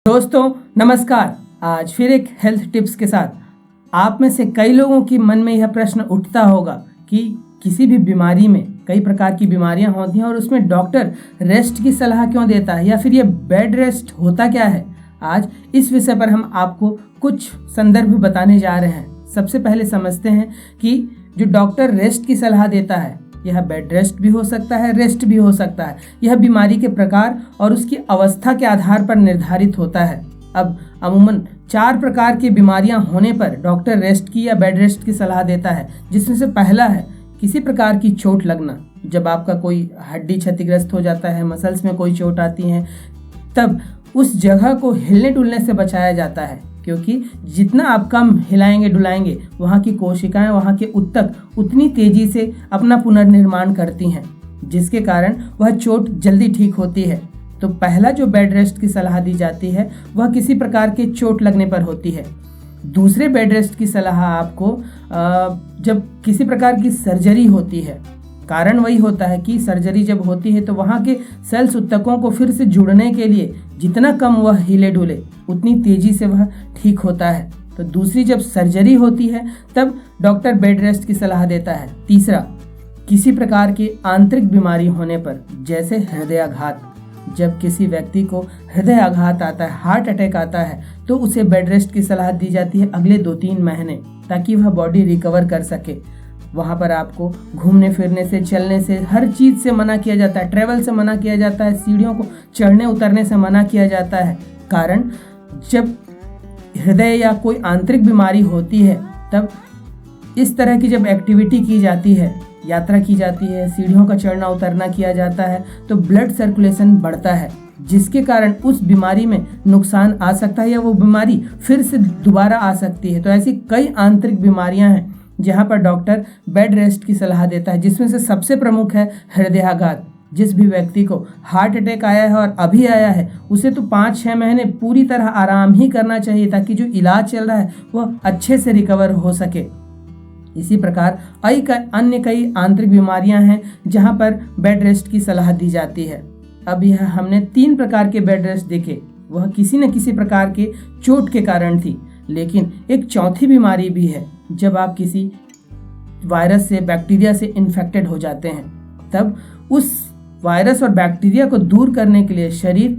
दोस्तों नमस्कार। आज फिर एक हेल्थ टिप्स के साथ आप में से कई लोगों की मन में यह प्रश्न उठता होगा कि किसी भी बीमारी में कई प्रकार की बीमारियां होती हैं और उसमें डॉक्टर रेस्ट की सलाह क्यों देता है, या फिर यह बेड रेस्ट होता क्या है। आज इस विषय पर हम आपको कुछ संदर्भ बताने जा रहे हैं। सबसे पहले समझते हैं कि जो डॉक्टर रेस्ट की सलाह देता है, यह बेड रेस्ट भी हो सकता है, रेस्ट भी हो सकता है। यह बीमारी के प्रकार और उसकी अवस्था के आधार पर निर्धारित होता है। अब अमूमन 4 प्रकार की बीमारियां होने पर डॉक्टर रेस्ट की या बेड रेस्ट की सलाह देता है, जिसमें से पहला है किसी प्रकार की चोट लगना। जब आपका कोई हड्डी क्षतिग्रस्त हो जाता है, मसल्स में कोई चोट आती है, तब उस जगह को हिलने डुलने से बचाया जाता है, क्योंकि जितना आप कम हिलाएंगे डुलाएंगे, वहाँ की कोशिकाएं, वहाँ के ऊतक उतनी तेजी से अपना पुनर्निर्माण करती हैं, जिसके कारण वह चोट जल्दी ठीक होती है। तो पहला जो बेड रेस्ट की सलाह दी जाती है वह किसी प्रकार के चोट लगने पर होती है। दूसरे बेड रेस्ट की सलाह आपको जब किसी प्रकार की सर्जरी होती है। कारण वही होता है कि सर्जरी जब होती है तो वहाँ के सेल्स ऊतकों को फिर से जुड़ने के लिए जितना कम वह हिले डुले, उतनी तेजी से वह ठीक होता है। तो दूसरी जब सर्जरी होती है तब डॉक्टर बेड रेस्ट की सलाह देता है। तीसरा, किसी प्रकार की आंतरिक बीमारी होने पर, जैसे हृदयाघात। जब किसी व्यक्ति को हृदय आघात आता है, हार्ट अटैक आता है, तो उसे बेड रेस्ट की सलाह दी जाती है अगले 2-3 महीने, ताकि वह बॉडी रिकवर कर सके। वहाँ पर आपको घूमने फिरने से, चलने से, हर चीज़ से मना किया जाता है। ट्रैवल से मना किया जाता है, सीढ़ियों को चढ़ने उतरने से मना किया जाता है। कारण जब हृदय या कोई आंतरिक बीमारी होती है तब इस तरह की जब एक्टिविटी की जाती है, यात्रा की जाती है, सीढ़ियों का चढ़ना उतरना किया जाता है, तो ब्लड सर्कुलेशन बढ़ता है, जिसके कारण उस बीमारी में नुकसान आ सकता है या वो बीमारी फिर से दोबारा आ सकती है। तो ऐसी कई आंतरिक बीमारियां हैं जहां पर डॉक्टर बेड रेस्ट की सलाह देता है, जिसमें से सबसे प्रमुख है हृदयाघात। जिस भी व्यक्ति को हार्ट अटैक आया है और अभी आया है, उसे तो 5-6 महीने पूरी तरह आराम ही करना चाहिए, ताकि जो इलाज चल रहा है वह अच्छे से रिकवर हो सके। इसी प्रकार अन्य कई आंतरिक बीमारियां हैं जहां पर बेड रेस्ट की सलाह दी जाती है। अब यह हमने 3 प्रकार के बेड रेस्ट देखे, वह किसी न किसी प्रकार के चोट के कारण थी। लेकिन एक चौथी बीमारी भी है, जब आप किसी वायरस से, बैक्टीरिया से इन्फेक्टेड हो जाते हैं, तब उस वायरस और बैक्टीरिया को दूर करने के लिए शरीर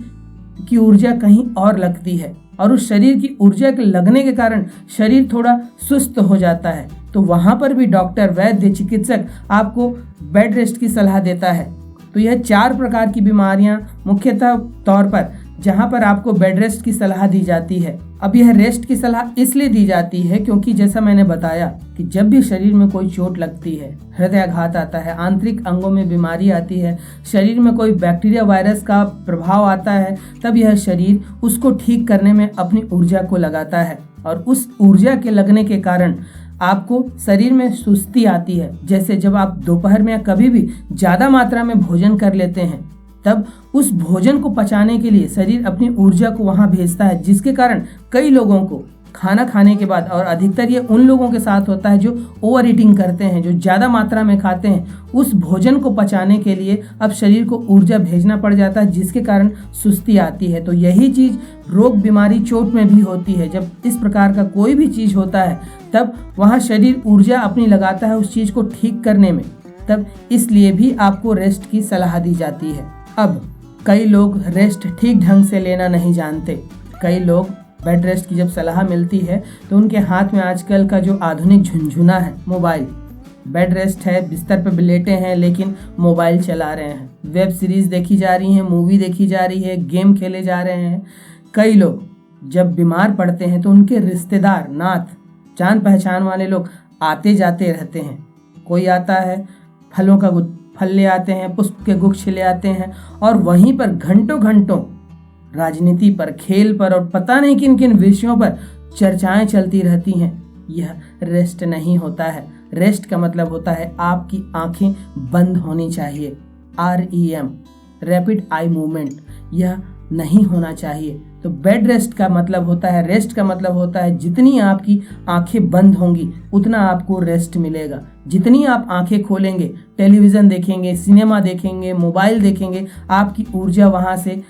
की ऊर्जा कहीं और लगती है, और उस शरीर की ऊर्जा के लगने के कारण शरीर थोड़ा सुस्त हो जाता है। तो वहां पर भी डॉक्टर, वैद्य, चिकित्सक आपको बेड रेस्ट की सलाह देता है। तो यह 4 प्रकार की बीमारियां मुख्यतः तौर पर जहां पर आपको बेड रेस्ट की सलाह दी जाती है। अब यह रेस्ट की सलाह इसलिए दी जाती है क्योंकि जैसा मैंने बताया कि जब भी शरीर में कोई चोट लगती है, हृदयाघात आता है, आंतरिक अंगों में बीमारी आती है, शरीर में कोई बैक्टीरिया, वायरस का प्रभाव आता है, तब यह शरीर उसको ठीक करने में अपनी ऊर्जा को लगाता है, और उस ऊर्जा के लगने के कारण आपको शरीर में सुस्ती आती है। जैसे जब आप दोपहर में या कभी भी ज़्यादा मात्रा में भोजन कर लेते हैं, तब उस भोजन को पचाने के लिए शरीर अपनी ऊर्जा को वहां भेजता है, जिसके कारण कई लोगों को खाना खाने के बाद, और अधिकतर ये उन लोगों के साथ होता है जो ओवर ईटिंग करते हैं, जो ज़्यादा मात्रा में खाते हैं, उस भोजन को पचाने के लिए अब शरीर को ऊर्जा भेजना पड़ जाता है, जिसके कारण सुस्ती आती है। तो यही चीज़ रोग, बीमारी, चोट में भी होती है। जब इस प्रकार का कोई भी चीज़ होता है तब वहाँ शरीर ऊर्जा अपनी लगाता है उस चीज़ को ठीक करने में, तब इसलिए भी आपको रेस्ट की सलाह दी जाती है। अब कई लोग रेस्ट ठीक ढंग से लेना नहीं जानते। कई लोग बेड रेस्ट की जब सलाह मिलती है तो उनके हाथ में आजकल का जो आधुनिक झुनझुना है, मोबाइल। बेड रेस्ट है, बिस्तर पर लेटे हैं, लेकिन मोबाइल चला रहे हैं, वेब सीरीज़ देखी जा रही है, मूवी देखी जा रही है, गेम खेले जा रहे हैं। कई लोग जब बीमार पड़ते हैं तो उनके रिश्तेदार, नात, जान पहचान वाले लोग आते जाते रहते हैं। कोई आता है, फल ले आते हैं, पुष्प के गुच्छ ले आते हैं, और वहीं पर घंटों घंटों राजनीति पर, खेल पर और पता नहीं किन किन विषयों पर चर्चाएं चलती रहती हैं। यह रेस्ट नहीं होता है। रेस्ट का मतलब होता है आपकी आंखें बंद होनी चाहिए। REM, rapid eye movement. यह नहीं होना चाहिए। तो बेड रेस्ट का मतलब होता है, रेस्ट का मतलब होता है जितनी आपकी आंखें बंद होंगी उतना आपको रेस्ट मिलेगा। जितनी आप आंखें खोलेंगे, टेलीविज़न देखेंगे, सिनेमा देखेंगे, मोबाइल देखेंगे, आपकी ऊर्जा वहाँ से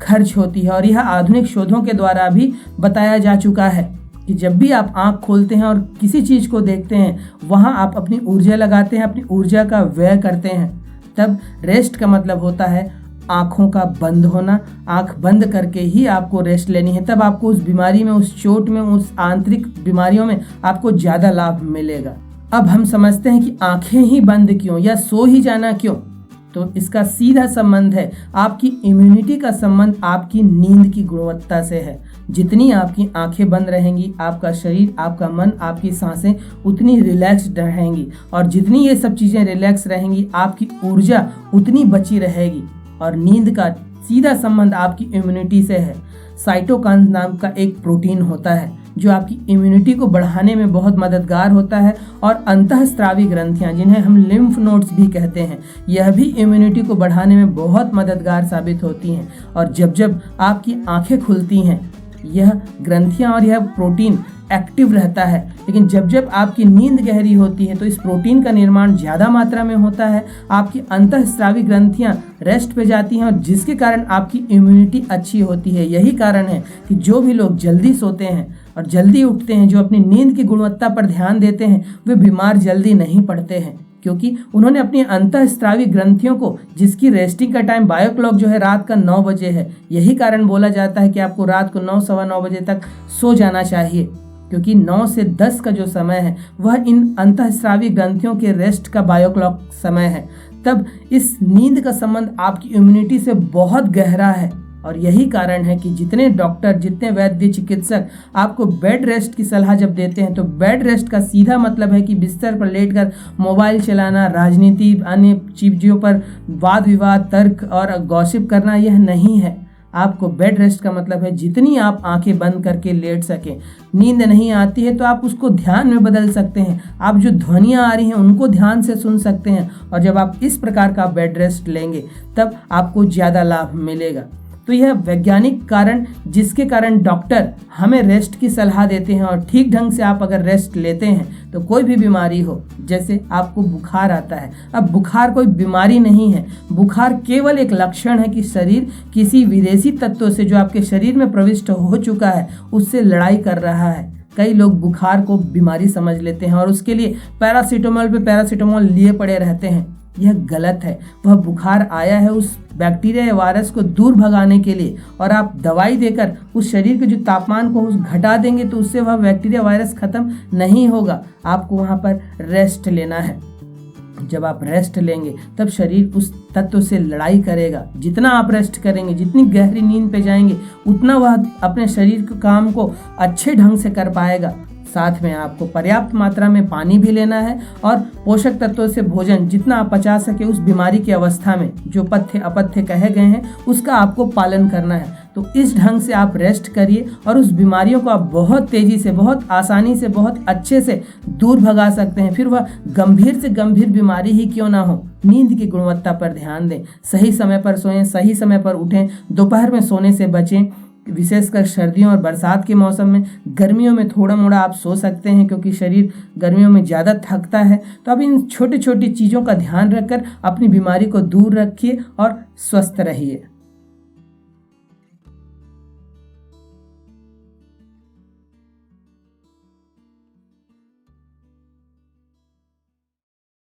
खर्च होती है। और यह आधुनिक शोधों के द्वारा भी बताया जा चुका है कि जब भी आप आंख खोलते हैं और किसी चीज़ को देखते हैं, वहाँ आप अपनी ऊर्जा लगाते हैं, अपनी ऊर्जा का व्यय करते हैं। तब रेस्ट का मतलब होता है आँखों का बंद होना। आँख बंद करके ही आपको रेस्ट लेनी है, तब आपको उस बीमारी में, उस चोट में, उस आंतरिक बीमारियों में आपको ज़्यादा लाभ मिलेगा। अब हम समझते हैं कि आँखें ही बंद क्यों या सो ही जाना क्यों। तो इसका सीधा संबंध है, आपकी इम्यूनिटी का संबंध आपकी नींद की गुणवत्ता से है। जितनी आपकी आंखें बंद रहेंगी, आपका शरीर, आपका मन, आपकी सांसें उतनी रिलैक्स्ड रहेंगी, और जितनी ये सब चीज़ें रिलैक्स रहेंगी, आपकी ऊर्जा उतनी बची रहेगी। और नींद का सीधा संबंध आपकी इम्यूनिटी से है। साइटोकाइन नाम का एक प्रोटीन होता है जो आपकी इम्यूनिटी को बढ़ाने में बहुत मददगार होता है, और अंतःस्रावी ग्रंथियां, जिन्हें हम लिम्फ नोड्स भी कहते हैं, यह भी इम्यूनिटी को बढ़ाने में बहुत मददगार साबित होती हैं। और जब जब आपकी आंखें खुलती हैं, यह ग्रंथियां और यह प्रोटीन एक्टिव रहता है। लेकिन जब जब आपकी नींद गहरी होती है तो इस प्रोटीन का निर्माण ज़्यादा मात्रा में होता है, आपकी अंतःस्रावी ग्रंथियां रेस्ट पे जाती हैं, और जिसके कारण आपकी इम्यूनिटी अच्छी होती है। यही कारण है कि जो भी लोग जल्दी सोते हैं और जल्दी उठते हैं, जो अपनी नींद की गुणवत्ता पर ध्यान देते हैं, वे बीमार जल्दी नहीं पड़ते हैं, क्योंकि उन्होंने अपनी अंतःस्रावी ग्रंथियों को, जिसकी रेस्टिंग का टाइम बायो क्लॉक जो है रात का 9 बजे है, यही कारण बोला जाता है कि आपको रात को 9, सवा 9 बजे तक सो जाना चाहिए, क्योंकि 9 से 10 का जो समय है वह इन अंतःस्रावी ग्रंथियों के रेस्ट का बायो क्लॉक समय है। तब इस नींद का संबंध आपकी इम्यूनिटी से बहुत गहरा है, और यही कारण है कि जितने डॉक्टर, जितने वैद्य, चिकित्सक आपको बेड रेस्ट की सलाह जब देते हैं, तो बेड रेस्ट का सीधा मतलब है कि बिस्तर पर लेटकर मोबाइल चलाना, राजनीति, अन्य चीज़ों पर वाद विवाद, तर्क और गॉसिप करना, यह नहीं है। आपको बेड रेस्ट का मतलब है जितनी आप आंखें बंद करके लेट सकें। नींद नहीं आती है तो आप उसको ध्यान में बदल सकते हैं, आप जो ध्वनियाँ आ रही हैं उनको ध्यान से सुन सकते हैं, और जब आप इस प्रकार का बेड रेस्ट लेंगे तब आपको ज़्यादा लाभ मिलेगा। तो यह वैज्ञानिक कारण, जिसके कारण डॉक्टर हमें रेस्ट की सलाह देते हैं, और ठीक ढंग से आप अगर रेस्ट लेते हैं तो कोई भी बीमारी हो, जैसे आपको बुखार आता है, अब बुखार कोई बीमारी नहीं है, बुखार केवल एक लक्षण है कि शरीर किसी विदेशी तत्व से जो आपके शरीर में प्रविष्ट हो चुका है उससे लड़ाई कर रहा है। कई लोग बुखार को बीमारी समझ लेते हैं और उसके लिए पैरासीटामोल पे पैरासीटामोल लिए पड़े रहते हैं। यह गलत है। वह बुखार आया है उस बैक्टीरिया या वायरस को दूर भगाने के लिए, और आप दवाई देकर उस शरीर के जो तापमान को घटा देंगे तो उससे वह बैक्टीरिया वायरस खत्म नहीं होगा। आपको वहाँ पर रेस्ट लेना है। जब आप रेस्ट लेंगे तब शरीर उस तत्व से लड़ाई करेगा। जितना आप रेस्ट करेंगे, जितनी गहरी नींद पे जाएंगे, उतना वह अपने शरीर के काम को अच्छे ढंग से कर पाएगा। साथ में आपको पर्याप्त मात्रा में पानी भी लेना है, और पोषक तत्वों से भोजन जितना आप पचा सके उस बीमारी की अवस्था में जो पथ्य अपथ्य कहे गए हैं उसका आपको पालन करना है। तो इस ढंग से आप रेस्ट करिए और उस बीमारियों को आप बहुत तेज़ी से, बहुत आसानी से, बहुत अच्छे से दूर भगा सकते हैं। फिर वह गंभीर से गंभीर बीमारी ही क्यों ना हो। नींद की गुणवत्ता पर ध्यान दें, सही समय पर सोएं, सही समय पर उठें, दोपहर में सोने से बचें। विशेषकर सर्दियों और बरसात के मौसम में, गर्मियों में थोड़ा मोड़ा आप सो सकते हैं क्योंकि शरीर गर्मियों में ज़्यादा थकता है। तो अब इन छोटी छोटी चीज़ों का ध्यान रखकर अपनी बीमारी को दूर रखिए और स्वस्थ रहिए।